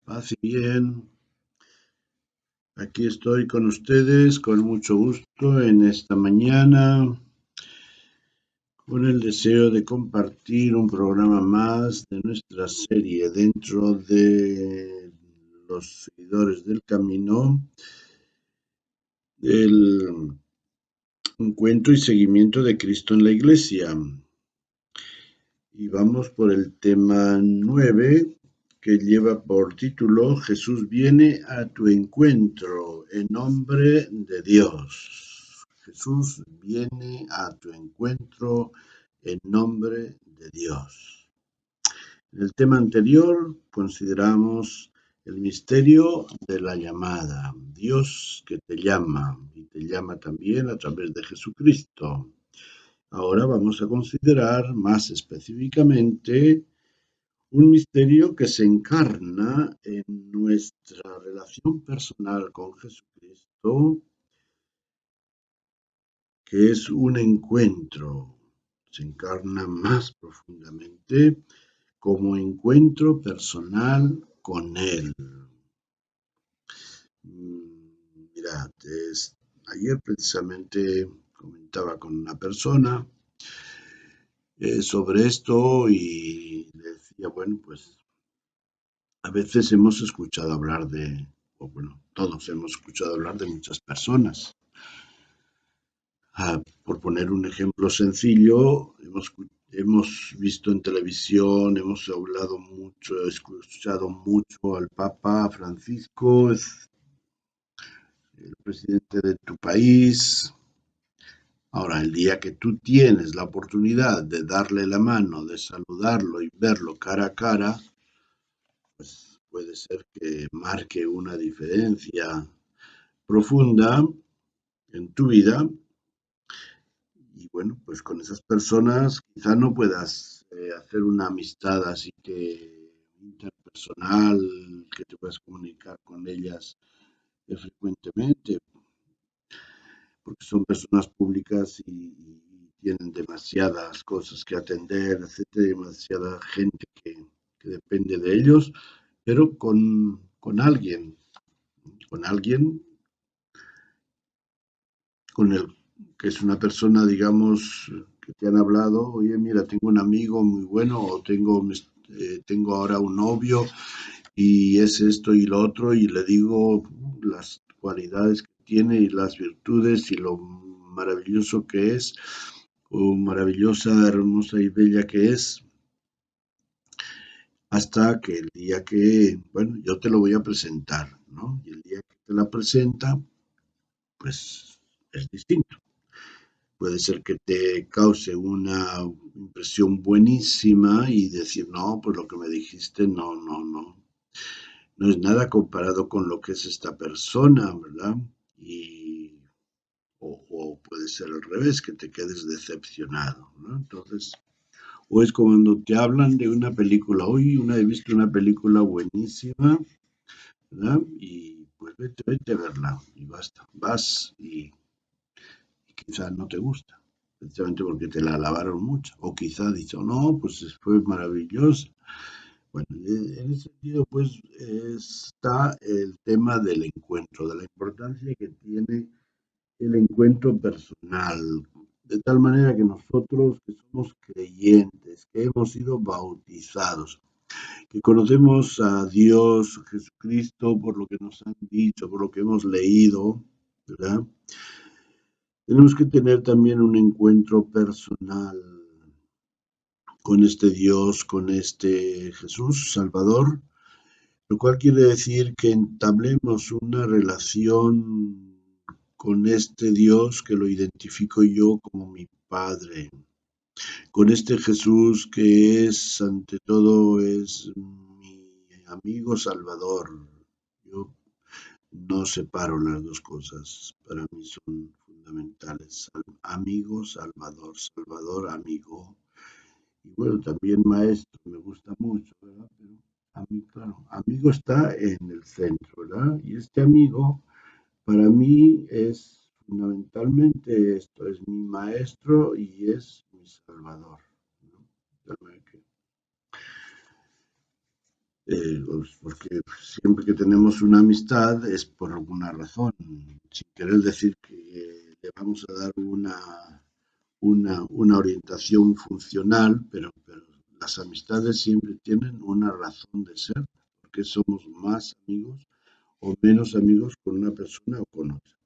Paz y bien. Aquí estoy con ustedes con mucho gusto en esta mañana, con el deseo de compartir un programa más de nuestra serie dentro de los seguidores del camino, del encuentro y seguimiento de Cristo en la Iglesia. Y vamos por el tema 9, que lleva por título Jesús viene a tu encuentro en nombre de Dios. Jesús viene a tu encuentro en nombre de Dios. En el tema anterior consideramos el misterio de la llamada. Dios que te llama y te llama también a través de Jesucristo. Ahora vamos a considerar más específicamente un misterio que se encarna en nuestra relación personal con Jesucristo, que es un encuentro, se encarna más profundamente como encuentro personal con Él. Mirad, ayer precisamente comentaba con una persona sobre esto y le decía, bueno, pues a veces hemos escuchado hablar o bueno, todos hemos escuchado hablar de muchas personas. Por poner un ejemplo sencillo, hemos visto en televisión, hemos hablado mucho, escuchado mucho al Papa Francisco, es el presidente de tu país. Ahora, el día que tú tienes la oportunidad de darle la mano, de saludarlo y verlo cara a cara, pues puede ser que marque una diferencia profunda en tu vida. Y bueno, pues con esas personas quizá no puedas hacer una amistad así que interpersonal, que te puedas comunicar con ellas frecuentemente, porque son personas públicas y tienen demasiadas cosas que atender, etcétera, demasiada gente que depende de ellos, pero con alguien con el que es una persona, digamos, que te han hablado, oye, mira, tengo un amigo muy bueno, o tengo ahora un novio y es esto y lo otro, y le digo las cualidades que tiene y las virtudes y lo maravilloso que es, o maravillosa, hermosa y bella que es, hasta que el día que, bueno, yo te lo voy a presentar, ¿no? Y el día que te la presenta, pues es distinto. Puede ser que te cause una impresión buenísima y decir, no, pues lo que me dijiste, no es nada comparado con lo que es esta persona, ¿verdad? O puede ser al revés, que te quedes decepcionado, ¿no? Entonces, o es cuando te hablan de una película, hoy he visto una película buenísima, ¿verdad? Y pues vete a verla y basta, vas y quizá no te gusta, precisamente porque te la alabaron mucho, o quizá has dicho, no, pues fue maravilloso. Bueno, en ese sentido, pues está el tema del encuentro, de la importancia que tiene el encuentro personal, de tal manera que nosotros que somos creyentes, que hemos sido bautizados, que conocemos a Dios, Jesucristo, por lo que nos han dicho, por lo que hemos leído, ¿verdad? Tenemos que tener también un encuentro personal con este Dios, con este Jesús Salvador, lo cual quiere decir que entablemos una relación con este Dios que lo identifico yo como mi Padre, con este Jesús que es, ante todo, es mi amigo Salvador. Yo no separo las dos cosas, para mí son fundamentales. Amigo, Salvador, Salvador, amigo. Y bueno, también maestro, me gusta mucho, ¿verdad? Pero a mí, claro, amigo está en el centro, ¿verdad? Y este amigo, para mí, es fundamentalmente esto, es mi maestro y es mi salvador, ¿no? porque siempre que tenemos una amistad es por alguna razón, sin querer decir que le vamos a dar una orientación funcional, pero las amistades siempre tienen una razón de ser, porque somos más amigos o menos amigos con una persona o con otra.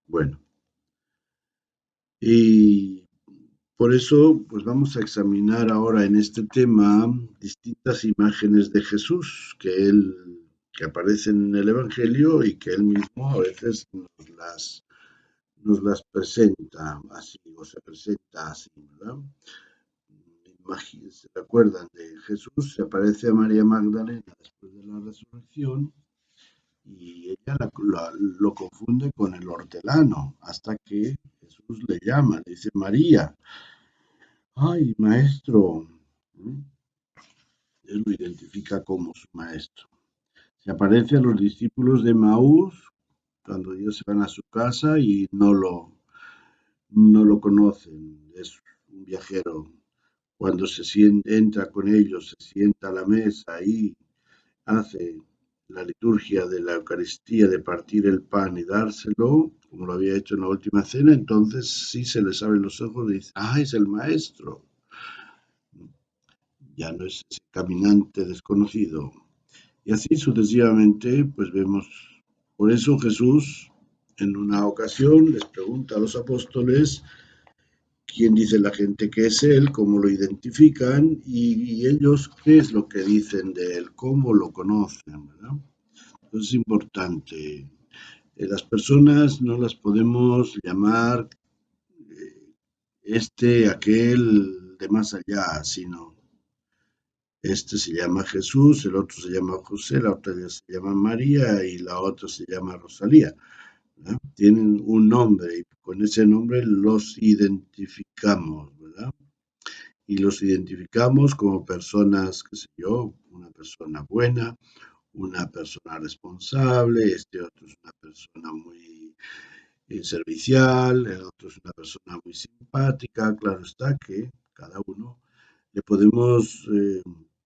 Bueno, y por eso, pues vamos a examinar ahora en este tema distintas imágenes de Jesús que aparecen en el Evangelio y que él mismo a veces nos las presenta así, o se presenta así, ¿verdad? ¿Se acuerdan de Jesús? Se aparece a María Magdalena después de la resurrección y ella lo confunde con el hortelano, hasta que Jesús le llama, le dice María. Ay, maestro. Él lo identifica como su maestro. Se aparece a los discípulos de Maús cuando ellos se van a su casa y no lo conocen. Es un viajero. Cuando entra con ellos, se sienta a la mesa y hace la liturgia de la Eucaristía de partir el pan y dárselo, como lo había hecho en la última cena, entonces sí se les abren los ojos y dice, ah, es el maestro. Ya no es ese caminante desconocido. Y así sucesivamente, pues vemos, por eso Jesús en una ocasión les pregunta a los apóstoles quién dice la gente que es él, cómo lo identifican y ellos qué es lo que dicen de él, cómo lo conocen, ¿verdad? Entonces es importante. Las personas no las podemos llamar aquel de más allá, sino este se llama Jesús, el otro se llama José, la otra se llama María y la otra se llama Rosalía, ¿verdad? Tienen un nombre y con ese nombre los identificamos, ¿verdad? Y los identificamos como personas, qué sé yo, una persona buena, una persona responsable, este otro es una persona muy servicial, el otro es una persona muy simpática. Claro está que cada uno le podemos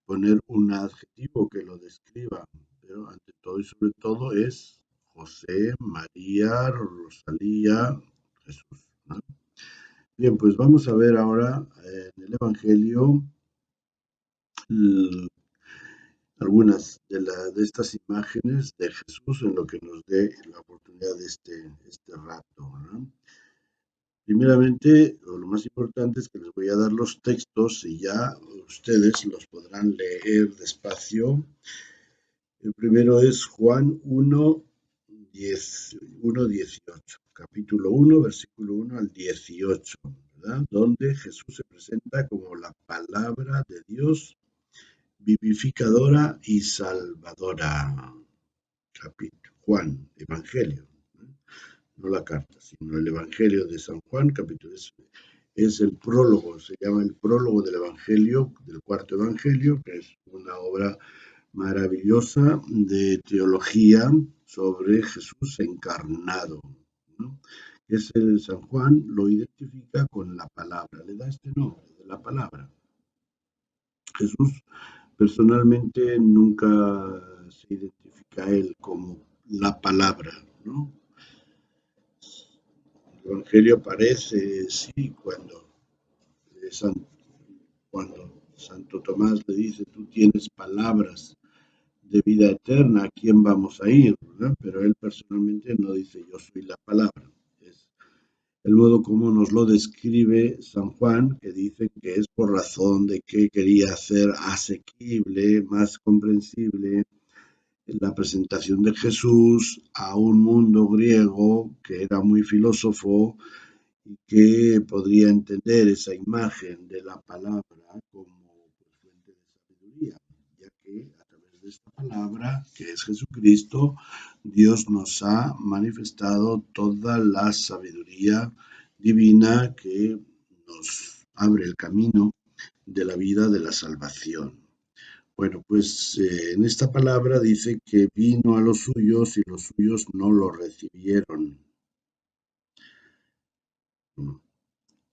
poner un adjetivo que lo describa, pero ante todo y sobre todo es José, María, Rosalía, Jesús, ¿no? Bien, pues vamos a ver ahora en el Evangelio algunas de estas imágenes de Jesús en lo que nos dé la oportunidad de este rato, ¿no? Primeramente, lo más importante es que les voy a dar los textos y ya ustedes los podrán leer despacio. El primero es Juan 1:18, capítulo 1, versículo 1 al 18, ¿verdad? Donde Jesús se presenta como la palabra de Dios vivificadora y salvadora. Capítulo Juan, Evangelio, ¿no? No la carta, sino el Evangelio de San Juan, capítulo es el prólogo, se llama el prólogo del Evangelio, del cuarto Evangelio, que es una obra maravillosa de teología sobre Jesús encarnado, ¿no? Ese San Juan lo identifica con la palabra, le da este nombre de la palabra. Jesús personalmente nunca se identifica a él como la palabra, ¿no? El Evangelio aparece, sí, San, cuando Santo Tomás le dice, tú tienes palabras de vida eterna, ¿a quién vamos a ir? ¿Verdad? Pero él personalmente no dice, yo soy la palabra. Es el modo como nos lo describe San Juan, que dice que es por razón de que quería hacer asequible, más comprensible, la presentación de Jesús a un mundo griego que era muy filósofo y que podría entender esa imagen de la palabra como fuente de sabiduría, ya que a través de esta palabra, que es Jesucristo, Dios nos ha manifestado toda la sabiduría divina que nos abre el camino de la vida de la salvación. Bueno, pues en esta palabra dice que vino a los suyos y los suyos no lo recibieron.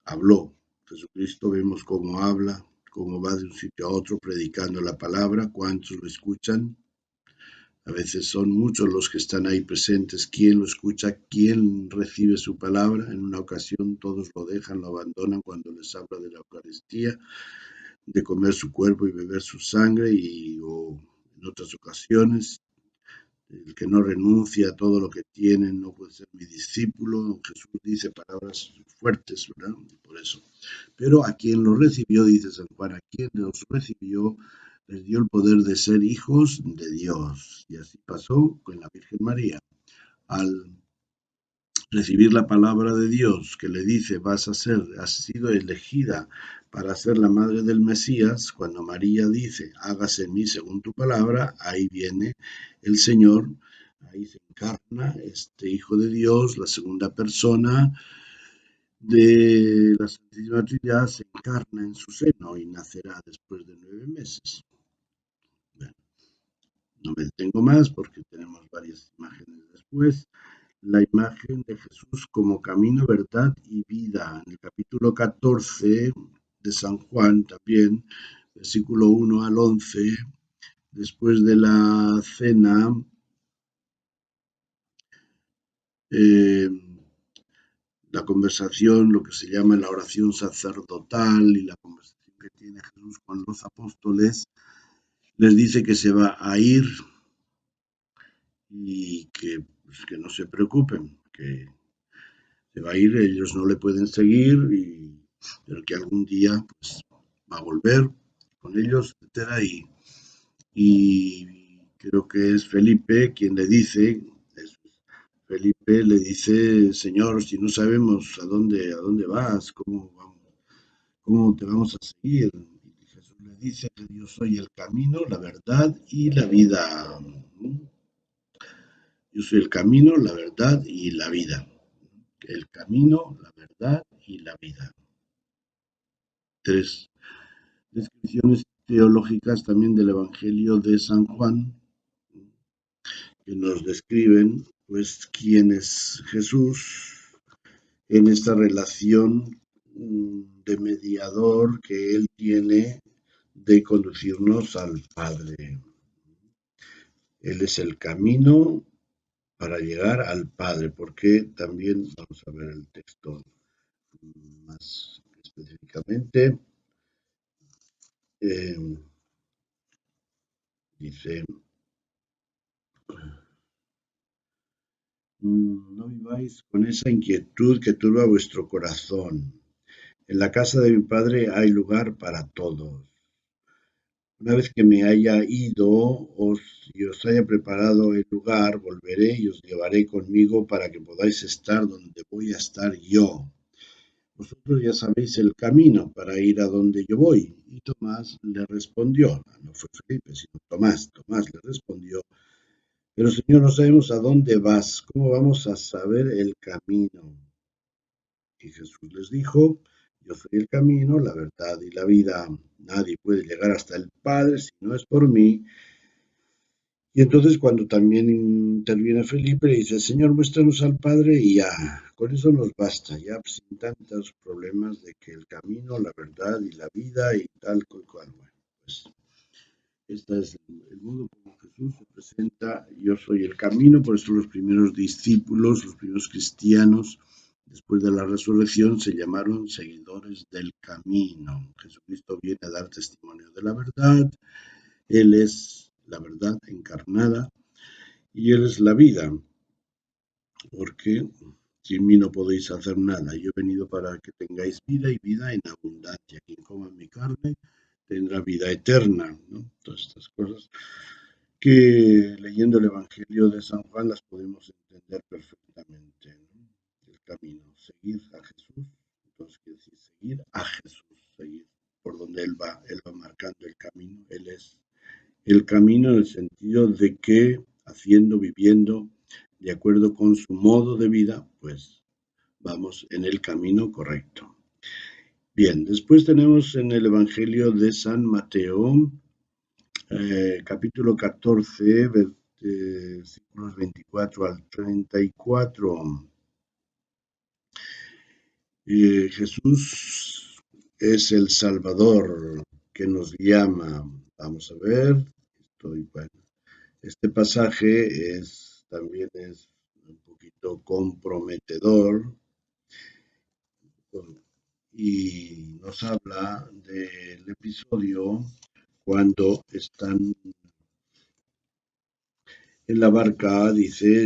Habló. Jesucristo vemos cómo habla, cómo va de un sitio a otro predicando la palabra, cuántos lo escuchan. A veces son muchos los que están ahí presentes. ¿Quién lo escucha? ¿Quién recibe su palabra? En una ocasión todos lo dejan, lo abandonan cuando les habla de la Eucaristía, de comer su cuerpo y beber su sangre, o en otras ocasiones el que no renuncia a todo lo que tiene no puede ser mi discípulo. Jesús dice palabras fuertes, ¿verdad? Por eso. Pero a quien lo recibió, dice San Juan, a quien los recibió, les dio el poder de ser hijos de Dios. Y así pasó con la Virgen María. Al recibir la palabra de Dios que le dice, has sido elegida para ser la madre del Mesías, cuando María dice, hágase en mí según tu palabra, ahí viene el Señor, ahí se encarna este Hijo de Dios, la segunda persona de la Santísima Trinidad, se encarna en su seno y nacerá después de 9 meses. Bueno, no me detengo más porque tenemos varias imágenes después. La imagen de Jesús como camino, verdad y vida. En el capítulo 14 de San Juan también, versículo 1 al 11, después de la cena, eh, la conversación, lo que se llama la oración sacerdotal y la conversación que tiene Jesús con los apóstoles, les dice que se va a ir y pues, que no se preocupen, que se va a ir, ellos no le pueden seguir, pero que algún día pues, va a volver con ellos, etcétera. Y creo que es Felipe quien le dice, Felipe le dice, Señor, si no sabemos a dónde vas, cómo te vamos a seguir. Y Jesús le dice que yo soy el camino, la verdad y la vida. Yo soy el camino, la verdad y la vida. El camino, la verdad y la vida. 3 descripciones teológicas también del Evangelio de San Juan, que nos describen, pues, quién es Jesús en esta relación de mediador que Él tiene de conducirnos al Padre. Él es el camino para llegar al Padre, porque también vamos a ver el texto más específicamente. Dice, no viváis con esa inquietud que turba vuestro corazón. En la casa de mi Padre hay lugar para todos. Una vez que me haya ido y os haya preparado el lugar, volveré y os llevaré conmigo para que podáis estar donde voy a estar yo. Vosotros ya sabéis el camino para ir a donde yo voy. Y Tomás le respondió, no fue Felipe, sino Tomás. Tomás le respondió, pero Señor, no sabemos a dónde vas, ¿cómo vamos a saber el camino? Y Jesús les dijo, yo soy el camino, la verdad y la vida. Nadie puede llegar hasta el Padre si no es por mí. Y entonces cuando también interviene Felipe, le dice, Señor, muéstranos al Padre y ya, con eso nos basta, ya sin tantos problemas de que el camino, la verdad y la vida y tal cual. Bueno, pues este es el modo como Jesús se presenta, yo soy el camino, por eso los primeros discípulos, los primeros cristianos, después de la resurrección, se llamaron seguidores del camino. Jesucristo viene a dar testimonio de la verdad, Él es la verdad encarnada y Él es la vida, porque sin mí no podéis hacer nada. Yo he venido para que tengáis vida y vida en abundancia. Quien coma mi carne tendrá vida eterna, ¿no? Todas estas cosas que leyendo el Evangelio de San Juan las podemos entender perfectamente, ¿no? El camino, seguir a Jesús, entonces quiere decir seguir a Jesús, seguir por donde Él va marcando el camino, Él es el camino en el sentido de que haciendo, viviendo de acuerdo con su modo de vida, pues vamos en el camino correcto. Bien, después tenemos en el Evangelio de San Mateo, capítulo 14, versículos 24 al 34. Jesús es el Salvador que nos llama. Vamos a ver, bueno. Este pasaje también es un poquito comprometedor y nos habla del episodio cuando están en la barca, dice,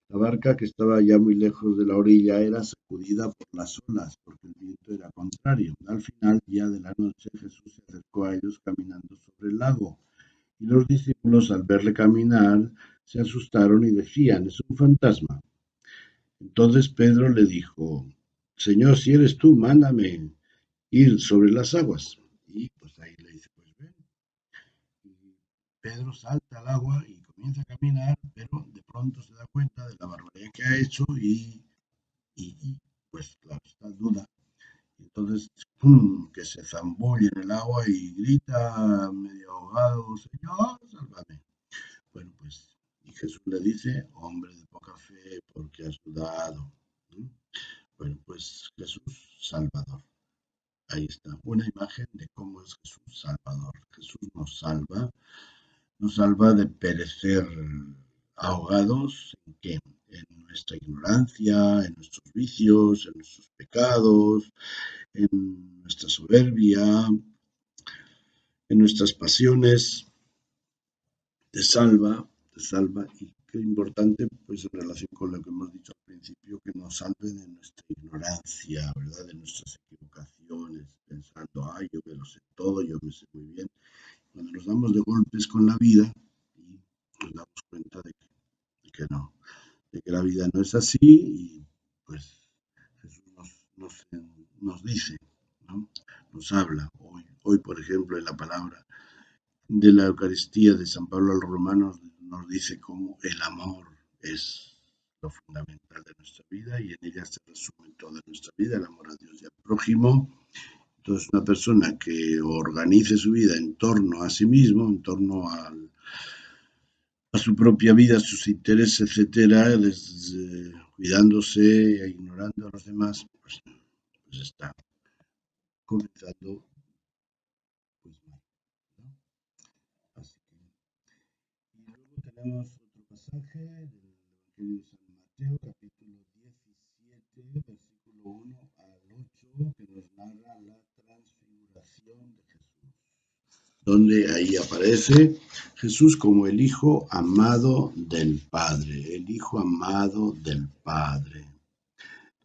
la barca que estaba ya muy lejos de la orilla era sacudida por las olas porque el viento era contrario. Al final, ya de la noche, Jesús se acercó a ellos caminando sobre el lago. Y los discípulos, al verle caminar, se asustaron y decían, es un fantasma. Entonces Pedro le dijo, Señor, si eres tú, mándame ir sobre las aguas. Y pues ahí le dice, pues ven. Y Pedro salta al agua y comienza a caminar, pero de pronto se da cuenta de la barbaridad que ha hecho pues claro, está en duda. Entonces, ¡pum!, que se zambulle en el agua y grita medio ahogado, Señor, sálvame. Bueno, pues, y Jesús le dice, hombre de poca fe, porque has dudado. ¿No? Bueno, pues Jesús Salvador. Ahí está, una imagen de cómo es Jesús Salvador. Jesús nos salva de perecer ahogados en qué, en nuestra ignorancia, en nuestros vicios, en nuestros pecados, en nuestra soberbia, en nuestras pasiones. Te salva y qué importante, pues en relación con lo que hemos dicho al principio, que nos salve de nuestra ignorancia, ¿verdad? De nuestras equivocaciones, pensando, ay, yo me lo sé todo, yo me sé muy bien. Cuando nos damos de golpes con la vida y nos damos cuenta de que no, de que la vida no es así y pues Jesús nos dice, ¿no? Nos habla. Hoy, por ejemplo, en la palabra de la Eucaristía de San Pablo a los Romanos nos dice cómo el amor es lo fundamental de nuestra vida y en ella se resume toda nuestra vida, el amor a Dios y al prójimo. Entonces, una persona que organice su vida en torno a sí mismo, en torno a su propia vida, sus intereses, etcétera, cuidándose e ignorando a los demás, pues está comenzando pues mal, ¿no? Así que, y luego tenemos otro pasaje del Evangelio de San Mateo, capítulo 17, versículo 1 al 8, que nos narra la transfiguración de Jesús, donde ahí aparece Jesús como el Hijo amado del Padre, el Hijo amado del Padre.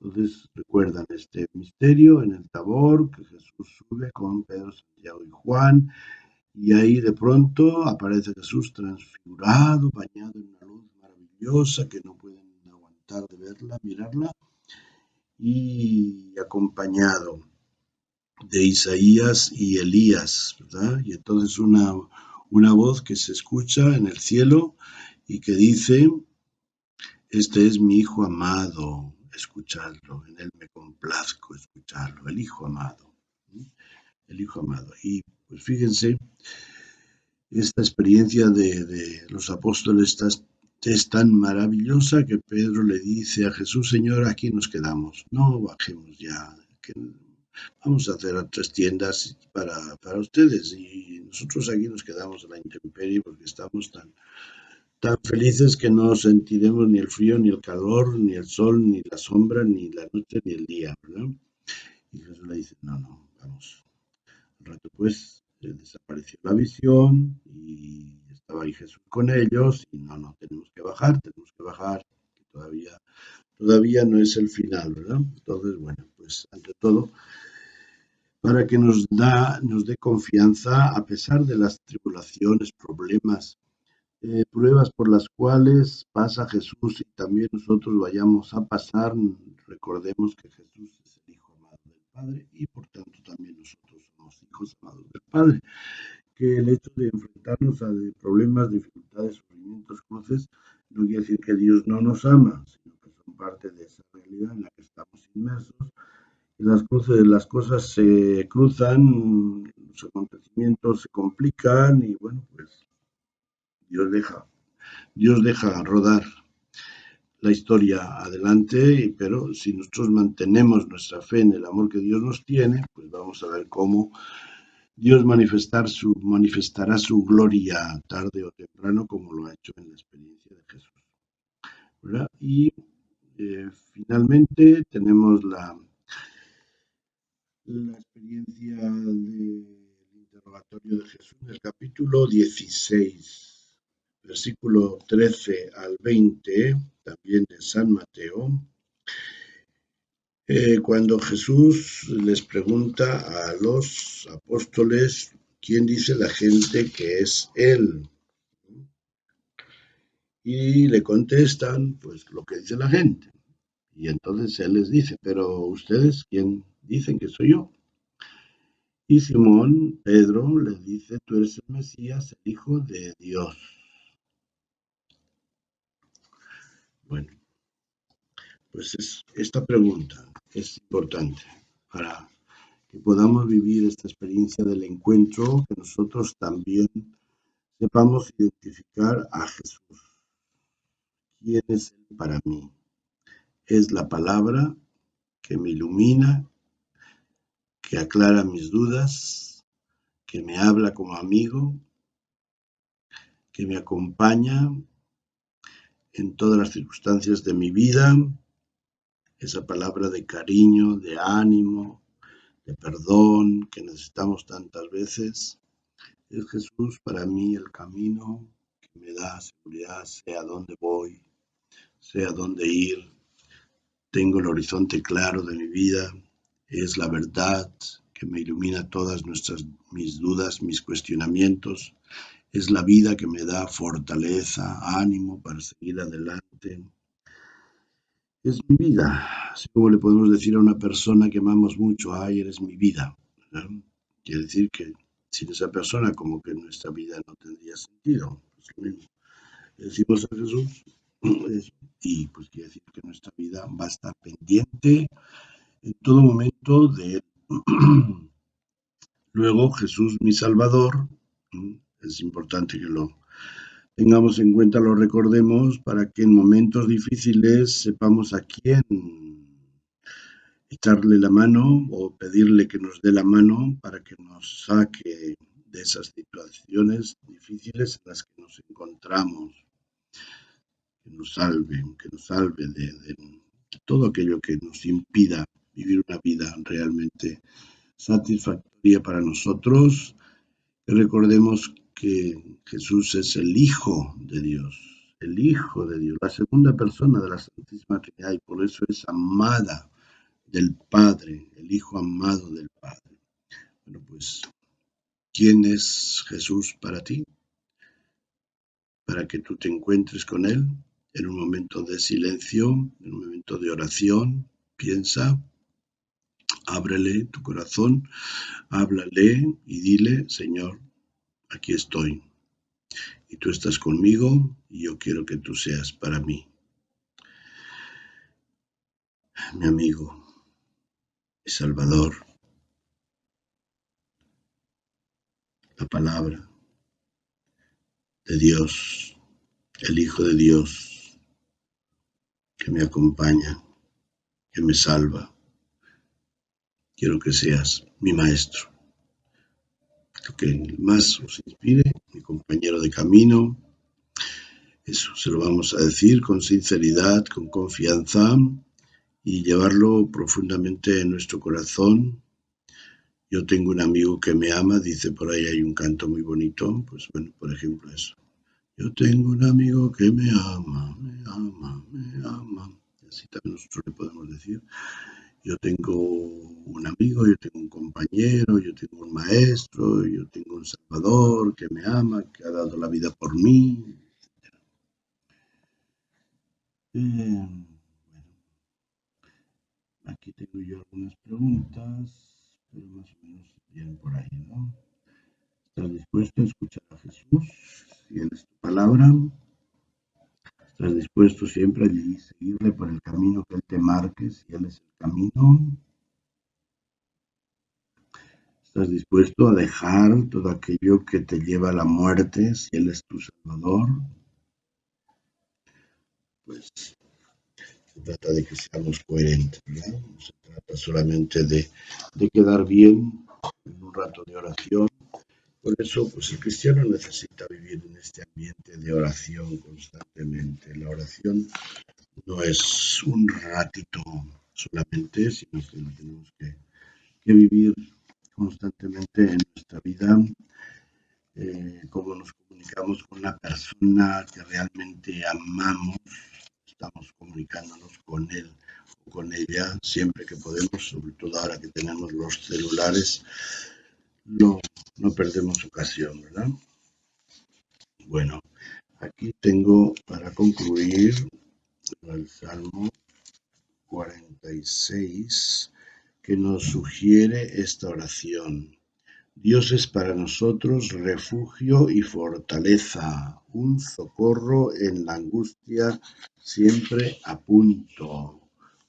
Entonces recuerdan este misterio en el Tabor, que Jesús sube con Pedro, Santiago y Juan, y ahí de pronto aparece Jesús transfigurado, bañado en una luz maravillosa que no pueden aguantar de verla, mirarla, y acompañado de Isaías y Elías, ¿verdad? Y entonces una voz que se escucha en el cielo y que dice, este es mi Hijo amado, escuchadlo, en él me complazco escucharlo, el Hijo amado, ¿sí? El Hijo amado. Y pues fíjense, esta experiencia de los apóstoles es tan maravillosa que Pedro le dice a Jesús, Señor, aquí nos quedamos, no bajemos ya, que vamos a hacer 3 tiendas para ustedes y nosotros aquí nos quedamos a la intemperie porque estamos tan felices que no sentiremos ni el frío, ni el calor, ni el sol, ni la sombra, ni la noche, ni el día, ¿verdad? Y Jesús le dice, no, vamos. Al rato pues desapareció la visión y estaba ahí Jesús con ellos y no, tenemos que bajar, que todavía no es el final, ¿verdad? Entonces, bueno, pues ante todo, para que nos dé confianza a pesar de las tribulaciones, problemas, pruebas por las cuales pasa Jesús y también nosotros vayamos a pasar, recordemos que Jesús es el Hijo amado del Padre y por tanto también nosotros somos hijos amados del Padre. Que el hecho de enfrentarnos a problemas, dificultades, sufrimientos, cruces, no quiere decir que Dios no nos ama, sino que son parte de esa realidad en la que estamos inmersos. Y las cosas se cruzan, los acontecimientos se complican y bueno, pues Dios deja Dios deja rodar la historia adelante, pero si nosotros mantenemos nuestra fe en el amor que Dios nos tiene, pues vamos a ver cómo Dios manifestará su gloria tarde o temprano, como lo ha hecho en la experiencia de Jesús, ¿verdad? Y finalmente tenemos la experiencia del interrogatorio de Jesús en el capítulo 16, versículo 13 al 20, también de San Mateo, cuando Jesús les pregunta a los apóstoles quién dice la gente que es Él. Y le contestan, pues, lo que dice la gente. Y entonces Él les dice, pero ustedes, ¿quién dicen que soy yo? Y Simón, Pedro, le dice, tú eres el Mesías, el Hijo de Dios. Bueno, pues esta pregunta es importante para que podamos vivir esta experiencia del encuentro, que nosotros también sepamos identificar a Jesús. ¿Quién es Él para mí? Es la palabra que me ilumina, que aclara mis dudas, que me habla como amigo, que me acompaña en todas las circunstancias de mi vida, esa palabra de cariño, de ánimo, de perdón que necesitamos tantas veces. Es Jesús para mí el camino que me da seguridad, sé a dónde voy, sé a dónde ir, tengo el horizonte claro de mi vida, es la verdad que me ilumina todas mis dudas, mis cuestionamientos, es la vida que me da fortaleza, ánimo para seguir adelante. Es mi vida, así como le podemos decir a una persona que amamos mucho, ay, eres mi vida, ¿verdad? Quiere decir que sin esa persona como que nuestra vida no tendría sentido. Es lo mismo. Le decimos a Jesús y pues quiere decir que nuestra vida va a estar pendiente en todo momento de Él. Luego Jesús, mi Salvador, es importante que lo tengamos en cuenta, lo recordemos para que en momentos difíciles sepamos a quién echarle la mano o pedirle que nos dé la mano para que nos saque de esas situaciones difíciles en las que nos encontramos, que nos salve de todo aquello que nos impida vivir una vida realmente satisfactoria para nosotros. Y recordemos que Jesús es el Hijo de Dios, el Hijo de Dios, la segunda persona de la Santísima Trinidad, y por eso es amada del Padre, el Hijo amado del Padre. Bueno, pues, ¿quién es Jesús para ti? Para que tú te encuentres con Él en un momento de silencio, en un momento de oración, piensa, ábrele tu corazón, háblale y dile, Señor, aquí estoy. Y tú estás conmigo y yo quiero que tú seas para mí, mi amigo, mi Salvador, la palabra de Dios, el Hijo de Dios, que me acompaña, que me salva. Quiero que seas mi maestro, lo que más os inspire, mi compañero de camino. Eso se lo vamos a decir con sinceridad, con confianza y llevarlo profundamente en nuestro corazón. Yo tengo un amigo que me ama, dice por ahí hay un canto muy bonito, pues bueno, por ejemplo eso. Yo tengo un amigo que me ama, me ama, me ama. Así también nosotros le podemos decir. Yo tengo un amigo, yo tengo un compañero, yo tengo un maestro, yo tengo un Salvador que me ama, que ha dado la vida por mí. Bueno, aquí tengo yo algunas preguntas, pero más o menos vienen por ahí, ¿no? ¿Estás dispuesto a escuchar a Jesús? Si Él es tu palabra. ¿Estás dispuesto siempre a seguirle por el camino que Él te marque, si Él es el camino? ¿Estás dispuesto a dejar todo aquello que te lleva a la muerte si Él es tu Salvador? Pues se trata de que seamos coherentes, ¿verdad? No se trata solamente de quedar bien en un rato de oración. Por eso, pues el cristiano necesita vivir en este ambiente de oración constantemente. La oración no es un ratito solamente, sino que lo tenemos que vivir constantemente en nuestra vida, cómo nos comunicamos con una persona que realmente amamos, estamos comunicándonos con él o con ella siempre que podemos, sobre todo ahora que tenemos los celulares, no, no perdemos ocasión, ¿verdad? Bueno, aquí tengo para concluir el Salmo 46 que nos sugiere esta oración. Dios es para nosotros refugio y fortaleza, un socorro en la angustia, siempre a punto.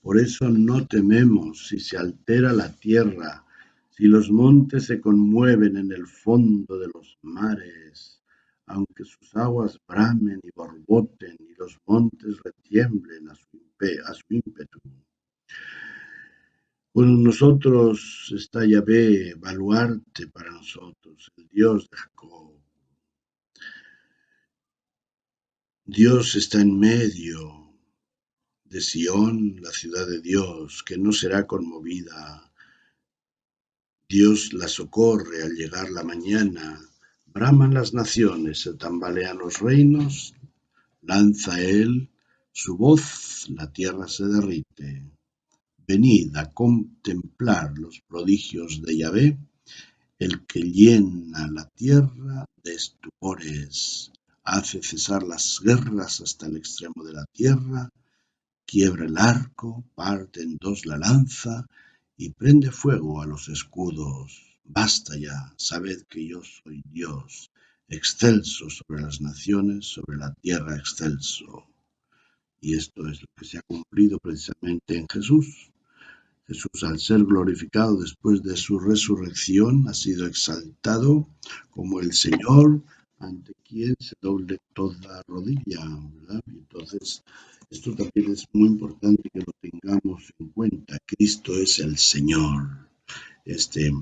Por eso no tememos si se altera la tierra, si los montes se conmueven en el fondo de los mares, aunque sus aguas bramen y borboten y los montes retiemblen a su ímpetu. Con nosotros está Yahvé, baluarte para nosotros, el Dios de Jacob. Dios está en medio de Sión, la ciudad de Dios, que no será conmovida. Dios la socorre al llegar la mañana. Braman las naciones, se tambalean los reinos, lanza él su voz, la tierra se derrite. Venid a contemplar los prodigios de Yahvé, el que llena la tierra de estupores, hace cesar las guerras hasta el extremo de la tierra, quiebra el arco, parte en dos la lanza y prende fuego a los escudos. Basta ya, sabed que yo soy Dios, excelso sobre las naciones, sobre la tierra excelso. Y esto es lo que se ha cumplido precisamente en Jesús. Jesús, al ser glorificado después de su resurrección, ha sido exaltado como el Señor ante quien se doble toda rodilla, ¿verdad? Y entonces, esto también es muy importante que lo tengamos en cuenta. Cristo es el Señor. Este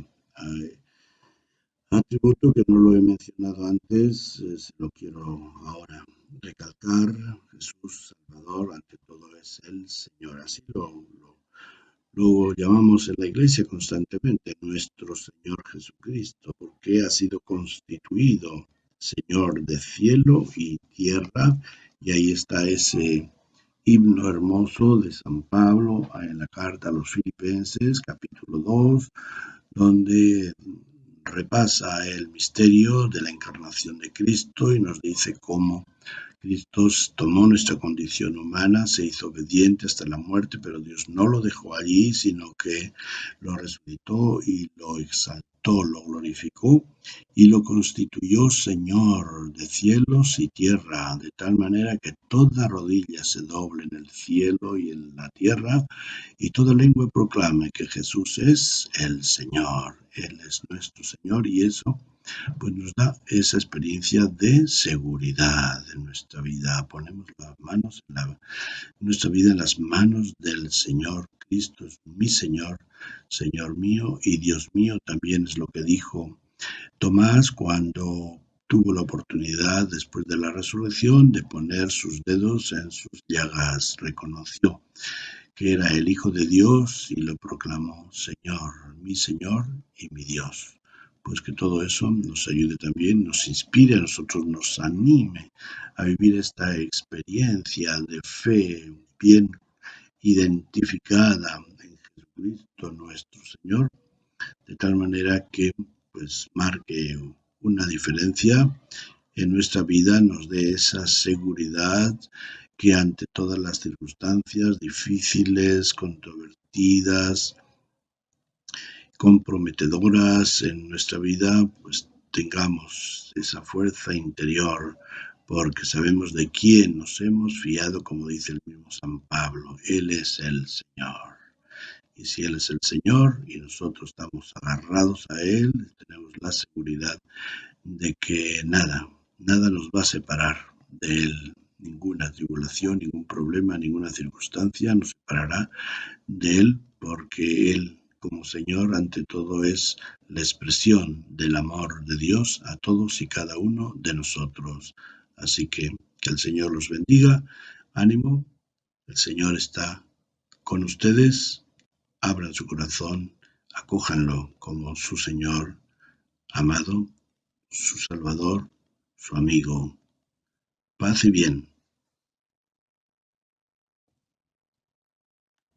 atributo que no lo he mencionado antes, se lo quiero ahora recalcar. Jesús, Salvador, ante todo es el Señor. Así lo llamamos en la iglesia constantemente nuestro Señor Jesucristo, porque ha sido constituido Señor de cielo y tierra, y ahí está ese himno hermoso de San Pablo en la carta a los Filipenses, capítulo 2, donde repasa el misterio de la encarnación de Cristo y nos dice cómo Cristo tomó nuestra condición humana, se hizo obediente hasta la muerte, pero Dios no lo dejó allí, sino que lo resucitó y lo exaltó, lo glorificó y lo constituyó Señor de cielos y tierra, de tal manera que toda rodilla se doble en el cielo y en la tierra, y toda lengua proclame que Jesús es el Señor. Él es nuestro Señor y eso pues nos da esa experiencia de seguridad en nuestra vida. Ponemos las manos nuestra vida en las manos del Señor. Cristo es mi Señor, Señor mío y Dios mío, también es lo que dijo Tomás cuando tuvo la oportunidad después de la resurrección de poner sus dedos en sus llagas. Reconoció que era el Hijo de Dios y lo proclamó Señor y mi Dios. Pues que todo eso nos ayude también, nos inspire a nosotros, nos anime a vivir esta experiencia de fe bien identificada en Jesucristo nuestro Señor, de tal manera que pues marque una diferencia en nuestra vida, nos dé esa seguridad que ante todas las circunstancias difíciles, controvertidas, comprometedoras en nuestra vida, pues tengamos esa fuerza interior, porque sabemos de quién nos hemos fiado, como dice el mismo San Pablo, Él es el Señor. Y si Él es el Señor y nosotros estamos agarrados a Él, tenemos la seguridad de que nada nos va a separar de Él. Ninguna tribulación, ningún problema, ninguna circunstancia nos separará de Él, porque Él como Señor ante todo es la expresión del amor de Dios a todos y cada uno de nosotros. Así que el Señor los bendiga, ánimo, el Señor está con ustedes, abran su corazón, acójanlo como su Señor amado, su Salvador, su amigo. Paz y bien.